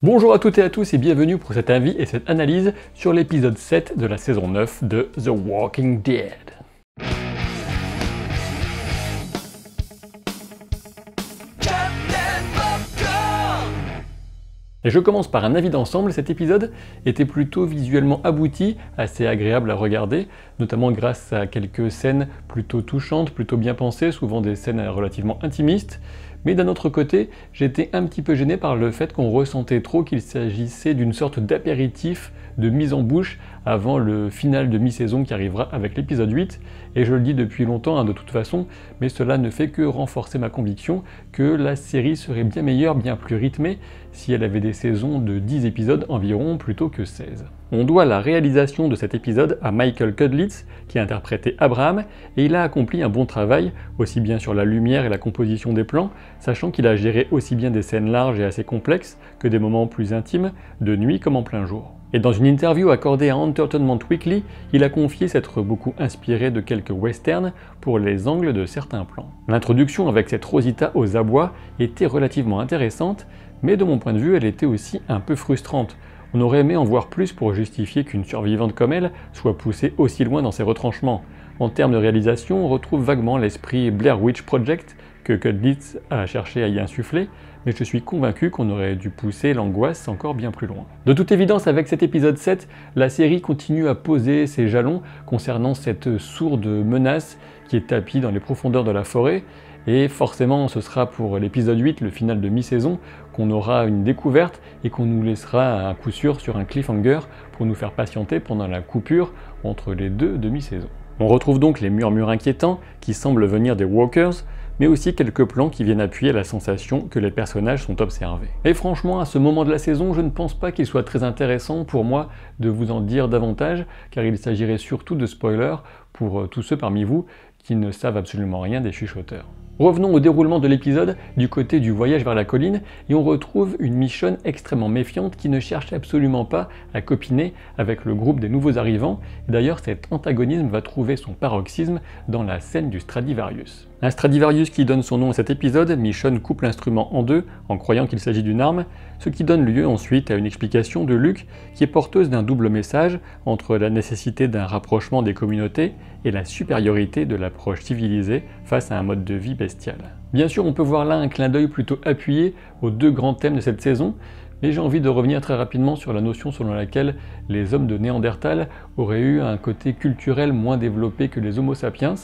Bonjour à toutes et à tous et bienvenue pour cet avis et cette analyse sur l'épisode 7 de la saison 9 de The Walking Dead. Et je commence par un avis d'ensemble. Cet épisode était plutôt visuellement abouti, assez agréable à regarder, notamment grâce à quelques scènes plutôt touchantes, plutôt bien pensées, souvent des scènes relativement intimistes. Mais d'un autre côté, j'étais un petit peu gêné par le fait qu'on ressentait trop qu'il s'agissait d'une sorte d'apéritif, de mise en bouche avant le final de mi-saison qui arrivera avec l'épisode 8. Et je le dis depuis longtemps de toute façon, mais cela ne fait que renforcer ma conviction que la série serait bien meilleure, bien plus rythmée, si elle avait des saisons de 10 épisodes environ plutôt que 16. On doit la réalisation de cet épisode à Michael Cudlitz, qui a interprété Abraham, et il a accompli un bon travail, aussi bien sur la lumière et la composition des plans, sachant qu'il a géré aussi bien des scènes larges et assez complexes que des moments plus intimes, de nuit comme en plein jour. Et dans une interview accordée à Entertainment Weekly, il a confié s'être beaucoup inspiré de quelques westerns pour les angles de certains plans. L'introduction avec cette Rosita aux abois était relativement intéressante, mais de mon point de vue, elle était aussi un peu frustrante. On aurait aimé en voir plus pour justifier qu'une survivante comme elle soit poussée aussi loin dans ses retranchements. En termes de réalisation, on retrouve vaguement l'esprit Blair Witch Project que Cudlitz a cherché à y insuffler, mais je suis convaincu qu'on aurait dû pousser l'angoisse encore bien plus loin. De toute évidence, avec cet épisode 7, la série continue à poser ses jalons concernant cette sourde menace qui est tapie dans les profondeurs de la forêt, et forcément ce sera pour l'épisode 8, le final de mi-saison, qu'on aura une découverte et qu'on nous laissera à coup sûr sur un cliffhanger pour nous faire patienter pendant la coupure entre les deux demi-saisons. On retrouve donc les murmures inquiétants qui semblent venir des Walkers, mais aussi quelques plans qui viennent appuyer la sensation que les personnages sont observés. Et franchement, à ce moment de la saison, je ne pense pas qu'il soit très intéressant pour moi de vous en dire davantage, car il s'agirait surtout de spoilers pour tous ceux parmi vous qui ne savent absolument rien des chuchoteurs. Revenons au déroulement de l'épisode du côté du voyage vers la colline et on retrouve une Michonne extrêmement méfiante qui ne cherche absolument pas à copiner avec le groupe des nouveaux arrivants. D'ailleurs, cet antagonisme va trouver son paroxysme dans la scène du Stradivarius. Un Stradivarius qui donne son nom à cet épisode, Michonne coupe l'instrument en deux en croyant qu'il s'agit d'une arme, ce qui donne lieu ensuite à une explication de Luke qui est porteuse d'un double message entre la nécessité d'un rapprochement des communautés et la supériorité de l'approche civilisée face à un mode de vie bestial. Bien sûr, on peut voir là un clin d'œil plutôt appuyé aux deux grands thèmes de cette saison, mais j'ai envie de revenir très rapidement sur la notion selon laquelle les hommes de Néandertal auraient eu un côté culturel moins développé que les Homo sapiens.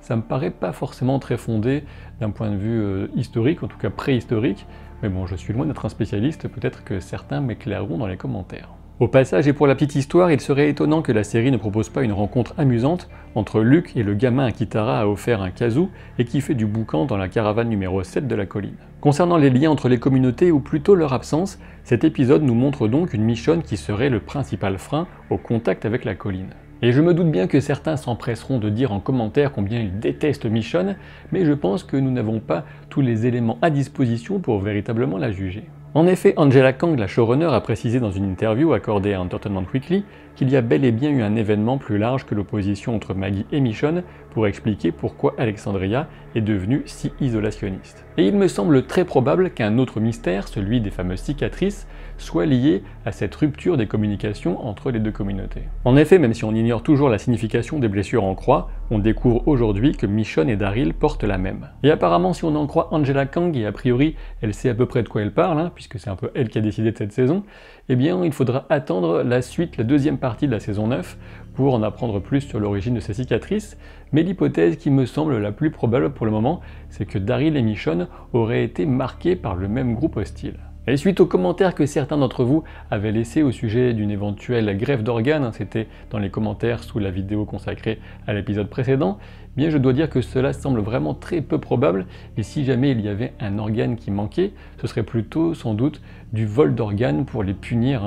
Ça me paraît pas forcément très fondé d'un point de vue historique, en tout cas préhistorique, mais bon, je suis loin d'être un spécialiste, peut-être que certains m'éclaireront dans les commentaires. Au passage, et pour la petite histoire, il serait étonnant que la série ne propose pas une rencontre amusante entre Luke et le gamin à qui Tara a offert un kazoo et qui fait du boucan dans la caravane numéro 7 de la colline. Concernant les liens entre les communautés, ou plutôt leur absence, cet épisode nous montre donc une Michonne qui serait le principal frein au contact avec la colline. Et je me doute bien que certains s'empresseront de dire en commentaire combien ils détestent Michonne, mais je pense que nous n'avons pas tous les éléments à disposition pour véritablement la juger. En effet, Angela Kang, la showrunner, a précisé dans une interview accordée à Entertainment Weekly qu'il y a bel et bien eu un événement plus large que l'opposition entre Maggie et Michonne pour expliquer pourquoi Alexandria est devenue si isolationniste. Et il me semble très probable qu'un autre mystère, celui des fameuses cicatrices, soit lié à cette rupture des communications entre les deux communautés. En effet, même si on ignore toujours la signification des blessures en croix, on découvre aujourd'hui que Michonne et Daryl portent la même. Et apparemment, si on en croit Angela Kang, et a priori elle sait à peu près de quoi elle parle, puisque c'est un peu elle qui a décidé de cette saison, eh bien il faudra attendre la suite, la deuxième partie de la saison 9, pour en apprendre plus sur l'origine de ces cicatrices, mais l'hypothèse qui me semble la plus probable pour le moment, c'est que Daryl et Michonne auraient été marqués par le même groupe hostile. Et suite aux commentaires que certains d'entre vous avaient laissés au sujet d'une éventuelle greffe d'organes, c'était dans les commentaires sous la vidéo consacrée à l'épisode précédent, eh bien je dois dire que cela semble vraiment très peu probable, et si jamais il y avait un organe qui manquait, ce serait plutôt sans doute du vol d'organes pour les punir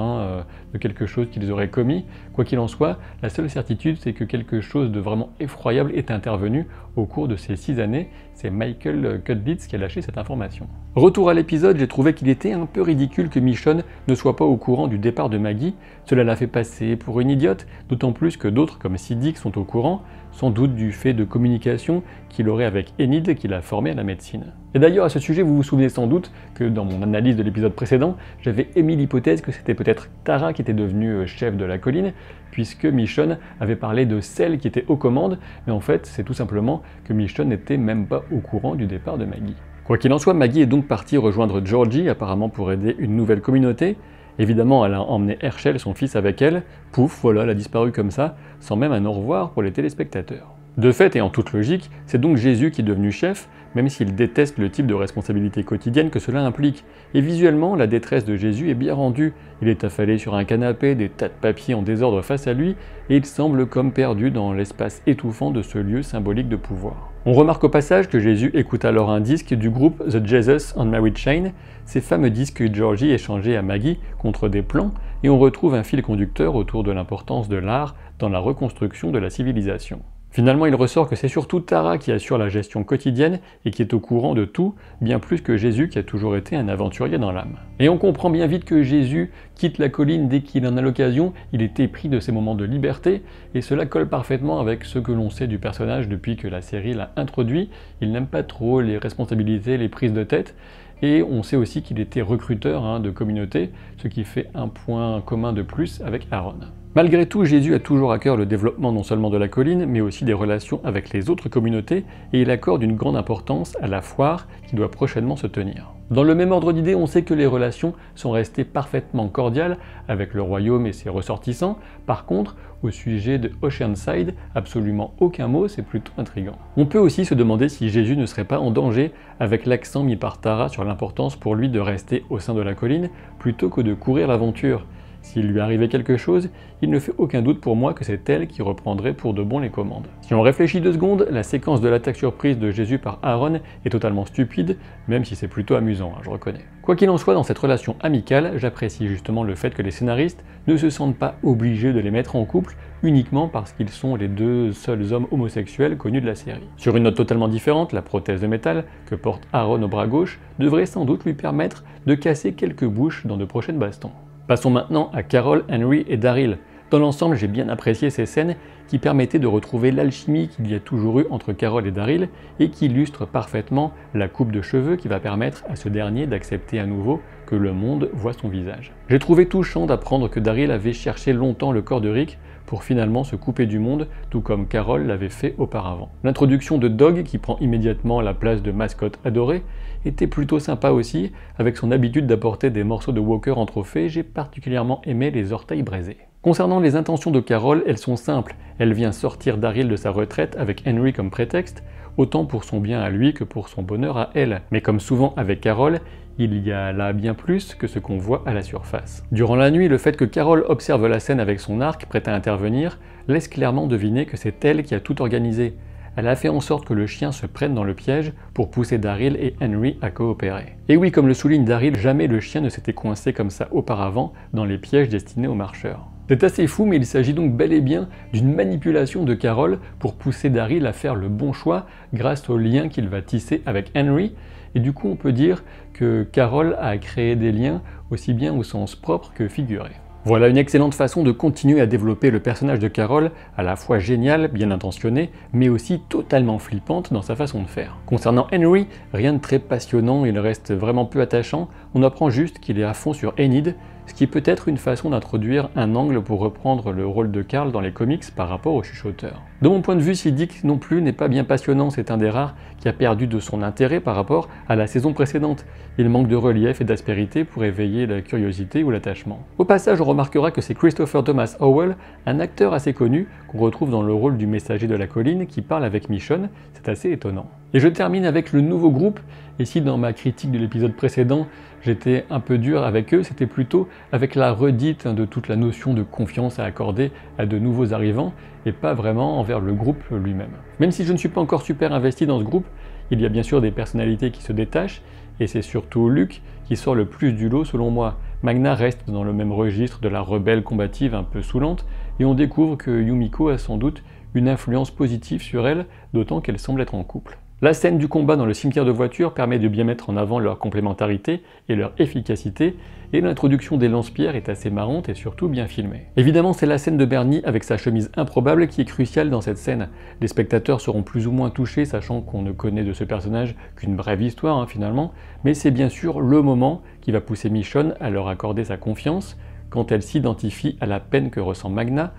de quelque chose qu'ils auraient commis. Quoi qu'il en soit, la seule certitude c'est que quelque chose de vraiment effroyable est intervenu au cours de ces 6 années, c'est Michael Cudlitz qui a lâché cette information. Retour à l'épisode, j'ai trouvé qu'il était un peu ridicule que Michonne ne soit pas au courant du départ de Maggie. Cela l'a fait passer pour une idiote, d'autant plus que d'autres comme Siddiq sont au courant, sans doute du fait de communication qu'il aurait avec Enid qui l'a formé à la médecine. Et d'ailleurs à ce sujet, vous vous souvenez sans doute que dans mon analyse de l'épisode précédent, j'avais émis l'hypothèse que c'était peut-être Tara qui était devenue chef de la colline, puisque Michonne avait parlé de celle qui était aux commandes, mais en fait c'est tout simplement que Michonne n'était même pas au courant du départ de Maggie. Quoi qu'il en soit, Maggie est donc partie rejoindre Georgie, apparemment pour aider une nouvelle communauté. Évidemment, elle a emmené Herschel, son fils, avec elle. Pouf, voilà, elle a disparu comme ça, sans même un au revoir pour les téléspectateurs. De fait, et en toute logique, c'est donc Jésus qui est devenu chef, même s'il déteste le type de responsabilité quotidienne que cela implique. Et visuellement, la détresse de Jésus est bien rendue. Il est affalé sur un canapé, des tas de papiers en désordre face à lui, et il semble comme perdu dans l'espace étouffant de ce lieu symbolique de pouvoir. On remarque au passage que Jésus écoute alors un disque du groupe The Jesus on Mary Chain, ces fameux disques que Georgie échangeait à Maggie contre des plans, et on retrouve un fil conducteur autour de l'importance de l'art dans la reconstruction de la civilisation. Finalement, il ressort que c'est surtout Tara qui assure la gestion quotidienne et qui est au courant de tout, bien plus que Jésus qui a toujours été un aventurier dans l'âme. Et on comprend bien vite que Jésus quitte la colline dès qu'il en a l'occasion, il est épris de ses moments de liberté, et cela colle parfaitement avec ce que l'on sait du personnage depuis que la série l'a introduit. Il n'aime pas trop les responsabilités, les prises de tête, et on sait aussi qu'il était recruteur de communauté, ce qui fait un point commun de plus avec Aaron. Malgré tout, Jésus a toujours à cœur le développement non seulement de la colline, mais aussi des relations avec les autres communautés, et il accorde une grande importance à la foire qui doit prochainement se tenir. Dans le même ordre d'idée, on sait que les relations sont restées parfaitement cordiales avec le royaume et ses ressortissants. Par contre, au sujet de Oceanside, absolument aucun mot, c'est plutôt intriguant. On peut aussi se demander si Jésus ne serait pas en danger avec l'accent mis par Tara sur l'importance pour lui de rester au sein de la colline plutôt que de courir l'aventure. S'il lui arrivait quelque chose, il ne fait aucun doute pour moi que c'est elle qui reprendrait pour de bon les commandes. Si on réfléchit 2 secondes, la séquence de l'attaque surprise de Jésus par Aaron est totalement stupide, même si c'est plutôt amusant, je reconnais. Quoi qu'il en soit, dans cette relation amicale, j'apprécie justement le fait que les scénaristes ne se sentent pas obligés de les mettre en couple uniquement parce qu'ils sont les 2 seuls hommes homosexuels connus de la série. Sur une note totalement différente, la prothèse de métal que porte Aaron au bras gauche devrait sans doute lui permettre de casser quelques bouches dans de prochaines bastons. Passons maintenant à Carol, Henry et Daryl. Dans l'ensemble, j'ai bien apprécié ces scènes qui permettaient de retrouver l'alchimie qu'il y a toujours eu entre Carol et Daryl et qui illustrent parfaitement la coupe de cheveux qui va permettre à ce dernier d'accepter à nouveau que le monde voit son visage. J'ai trouvé touchant d'apprendre que Daryl avait cherché longtemps le corps de Rick pour finalement se couper du monde, tout comme Carol l'avait fait auparavant. L'introduction de Dog, qui prend immédiatement la place de mascotte adorée, était plutôt sympa aussi. Avec son habitude d'apporter des morceaux de Walker en trophée, j'ai particulièrement aimé les orteils braisés. Concernant les intentions de Carol, elles sont simples. Elle vient sortir Daryl de sa retraite avec Henry comme prétexte, autant pour son bien à lui que pour son bonheur à elle. Mais comme souvent avec Carol, il y a là bien plus que ce qu'on voit à la surface. Durant la nuit, le fait que Carol observe la scène avec son arc, prête à intervenir, laisse clairement deviner que c'est elle qui a tout organisé. Elle a fait en sorte que le chien se prenne dans le piège pour pousser Daryl et Henry à coopérer. Et oui, comme le souligne Daryl, jamais le chien ne s'était coincé comme ça auparavant dans les pièges destinés aux marcheurs. C'est assez fou, mais il s'agit donc bel et bien d'une manipulation de Carol pour pousser Daryl à faire le bon choix grâce au lien qu'il va tisser avec Henry. Et du coup, on peut dire que Carol a créé des liens aussi bien au sens propre que figuré. Voilà une excellente façon de continuer à développer le personnage de Carol, à la fois géniale, bien intentionnée, mais aussi totalement flippante dans sa façon de faire. Concernant Henry, rien de très passionnant, il reste vraiment peu attachant, on apprend juste qu'il est à fond sur Enid, ce qui peut être une façon d'introduire un angle pour reprendre le rôle de Carl dans les comics par rapport au chuchoteur. De mon point de vue, Dick non plus n'est pas bien passionnant, c'est un des rares qui a perdu de son intérêt par rapport à la saison précédente. Il manque de relief et d'aspérité pour éveiller la curiosité ou l'attachement. Au passage, on remarquera que c'est Christopher Thomas Howell, un acteur assez connu, qu'on retrouve dans le rôle du messager de la colline qui parle avec Michonne, c'est assez étonnant. Et je termine avec le nouveau groupe, et si dans ma critique de l'épisode précédent, j'étais un peu dur avec eux, c'était plutôt avec la redite de toute la notion de confiance à accorder à de nouveaux arrivants, et pas vraiment envers le groupe lui-même. Même si je ne suis pas encore super investi dans ce groupe, il y a bien sûr des personnalités qui se détachent, et c'est surtout Luke qui sort le plus du lot selon moi. Magna reste dans le même registre de la rebelle combative un peu saoulante, et on découvre que Yumiko a sans doute une influence positive sur elle, d'autant qu'elle semble être en couple. La scène du combat dans le cimetière de voitures permet de bien mettre en avant leur complémentarité et leur efficacité, et l'introduction des lance-pierres est assez marrante et surtout bien filmée. Évidemment, c'est la scène de Bernie avec sa chemise improbable qui est cruciale dans cette scène. Les spectateurs seront plus ou moins touchés, sachant qu'on ne connaît de ce personnage qu'une brève histoire finalement, mais c'est bien sûr le moment qui va pousser Michonne à leur accorder sa confiance quand elle s'identifie à la peine que ressent Magna,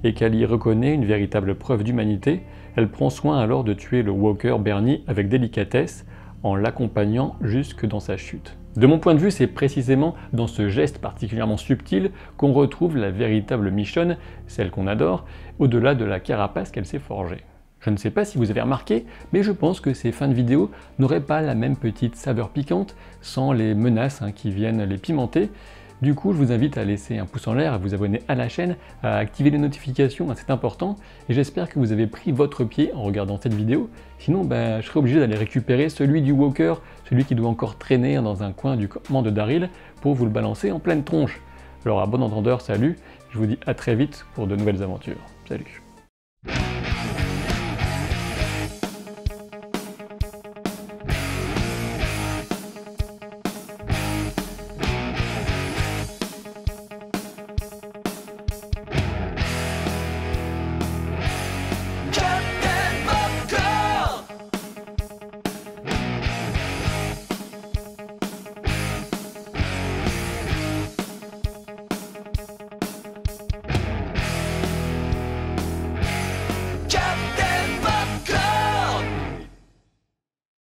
et qu'elle y reconnaît une véritable preuve d'humanité. Elle prend soin alors de tuer le Walker Bernie avec délicatesse, en l'accompagnant jusque dans sa chute. De mon point de vue, c'est précisément dans ce geste particulièrement subtil qu'on retrouve la véritable Michonne, celle qu'on adore, au-delà de la carapace qu'elle s'est forgée. Je ne sais pas si vous avez remarqué, mais je pense que ces fins de vidéo n'auraient pas la même petite saveur piquante sans les menaces qui viennent les pimenter. Du coup, je vous invite à laisser un pouce en l'air, à vous abonner à la chaîne, à activer les notifications, c'est important, et j'espère que vous avez pris votre pied en regardant cette vidéo. Sinon, je serai obligé d'aller récupérer celui du Walker, celui qui doit encore traîner dans un coin du campement de Daryl, pour vous le balancer en pleine tronche. Alors à bon entendeur, salut, je vous dis à très vite pour de nouvelles aventures. Salut.